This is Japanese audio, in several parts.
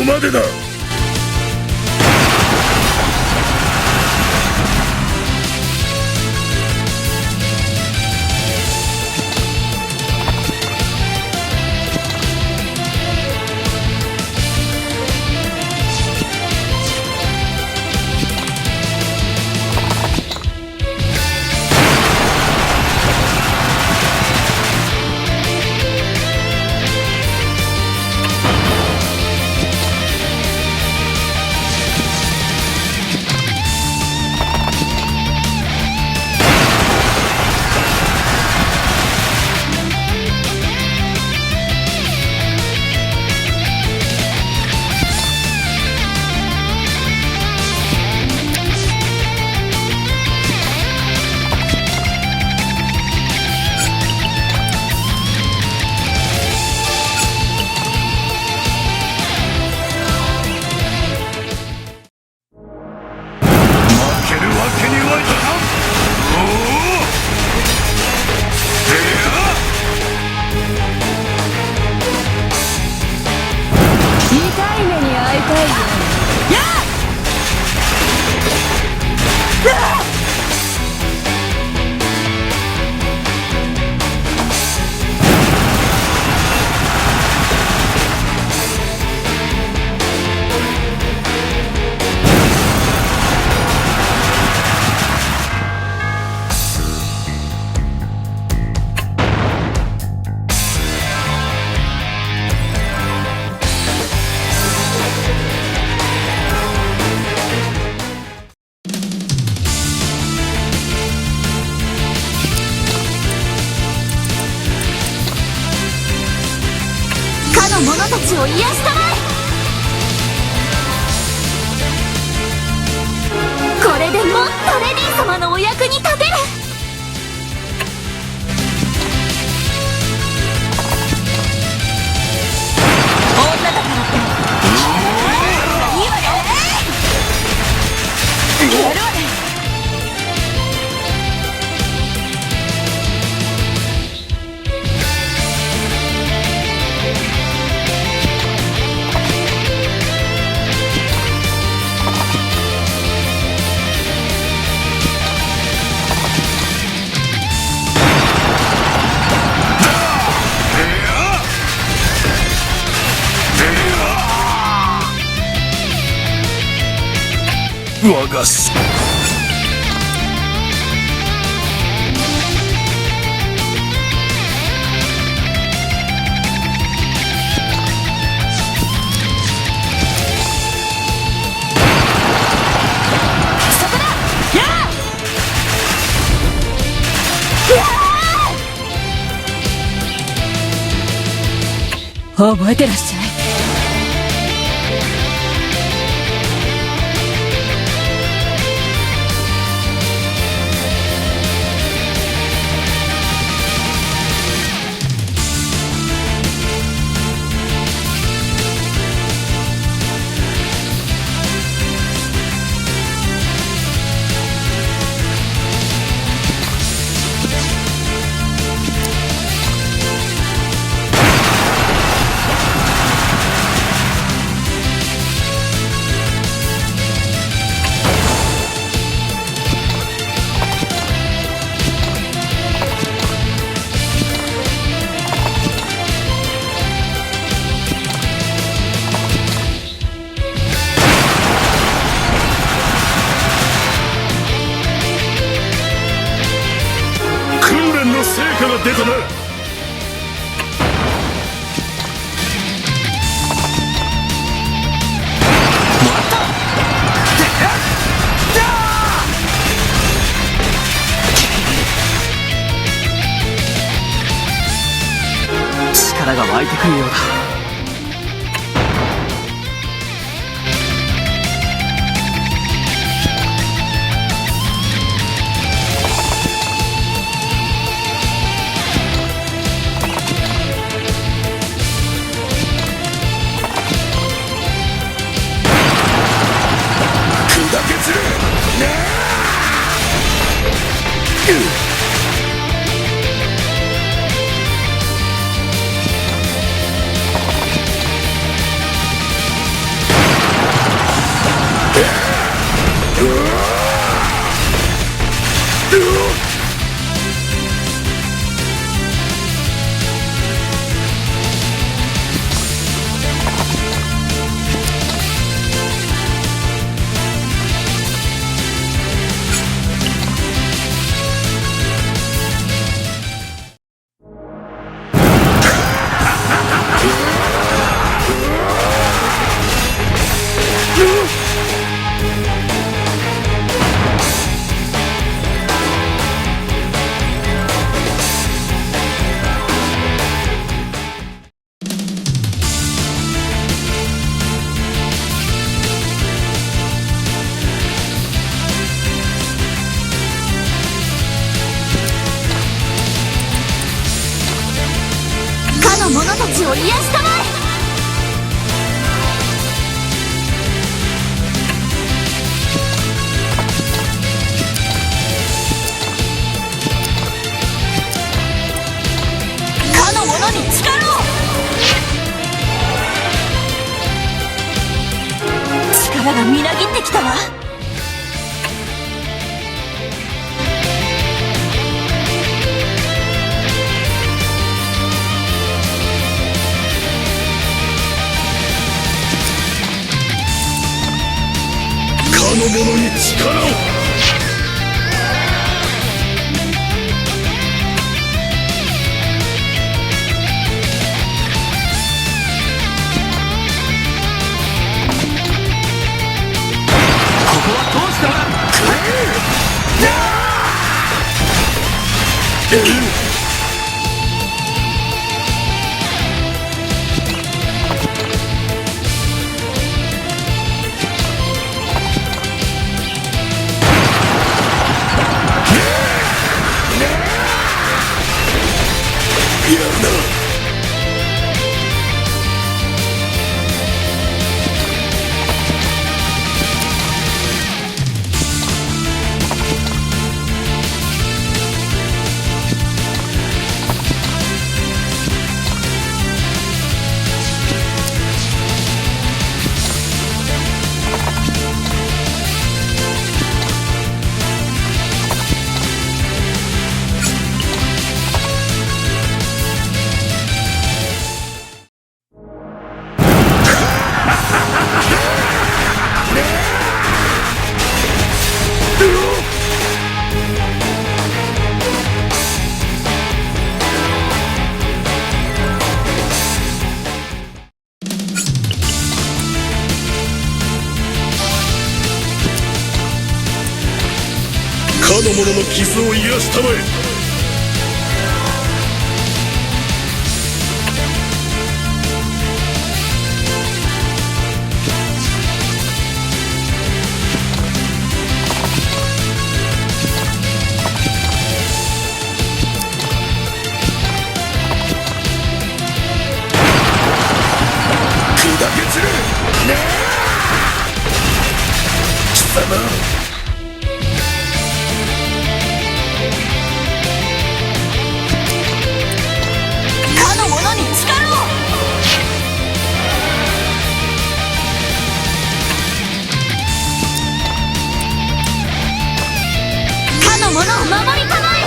までだ。者たちを癒したまえ。これでもっとレディ様のお役に立てる。女だからってやるわね。我が死覚えてらっしゃい。成果が出たな。力が湧いてくるようだ。かの者たちを癒したまえ。かの者に力を。力がみなぎってきたわ。かの者に力を。かの者の傷を癒したまえ。砕け散れ。貴様。ものを守りたまえ。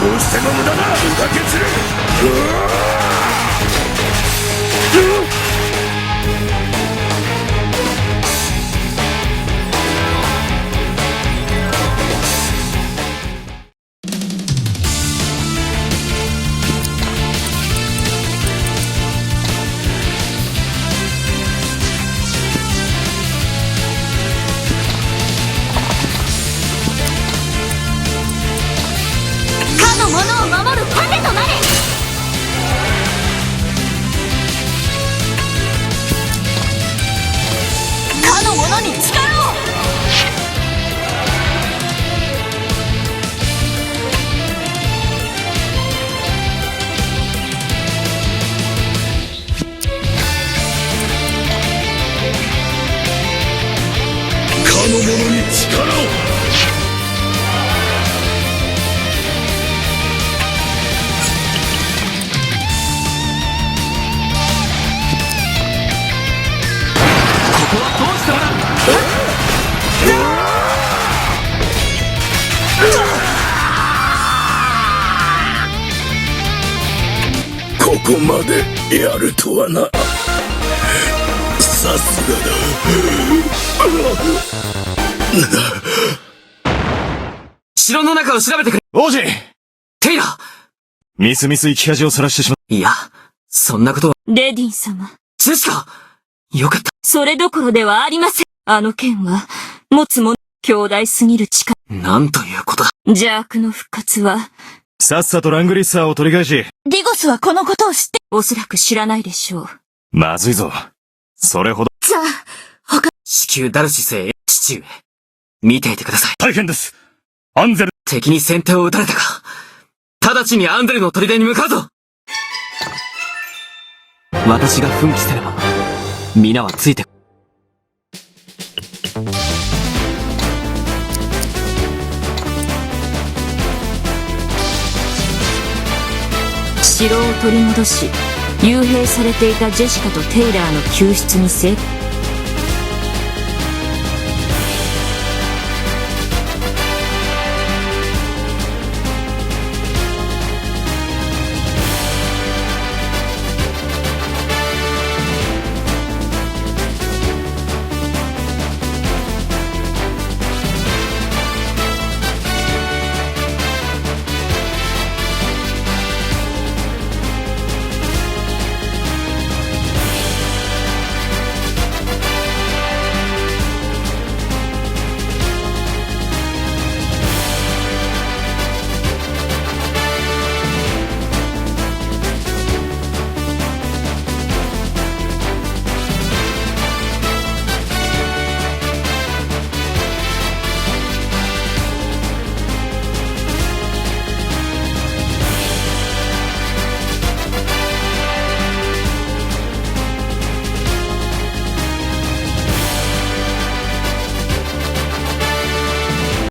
こうしても無駄だ。砕け散れ。の者を守る盾となれ。かの者に力を。かの者に力を。ここはどうしてもらここまでやるとはな。さすがだ。城の中を調べてくれ。王子、テイラー。みすみす生き恥をさらしてしまいや、そんなことは。レディン様、ジェシカ、よかった。それどころではありません。あの剣は持つ者強大すぎる力。なんということだ。邪悪の復活は。さっさとラングリッサーを取り返し。ディゴスはこのことを知って、おそらく知らないでしょう。まずいぞ。それほど。じゃあ、至急ダルシスへ、父上。見ていてください。大変です。アンゼル。敵に先手を打たれたか。直ちにアンゼルの砦に向かうぞ。私が奮起すれば、皆はついて。城を取り戻し、幽閉されていたジェシカとテイラーの救出に成功。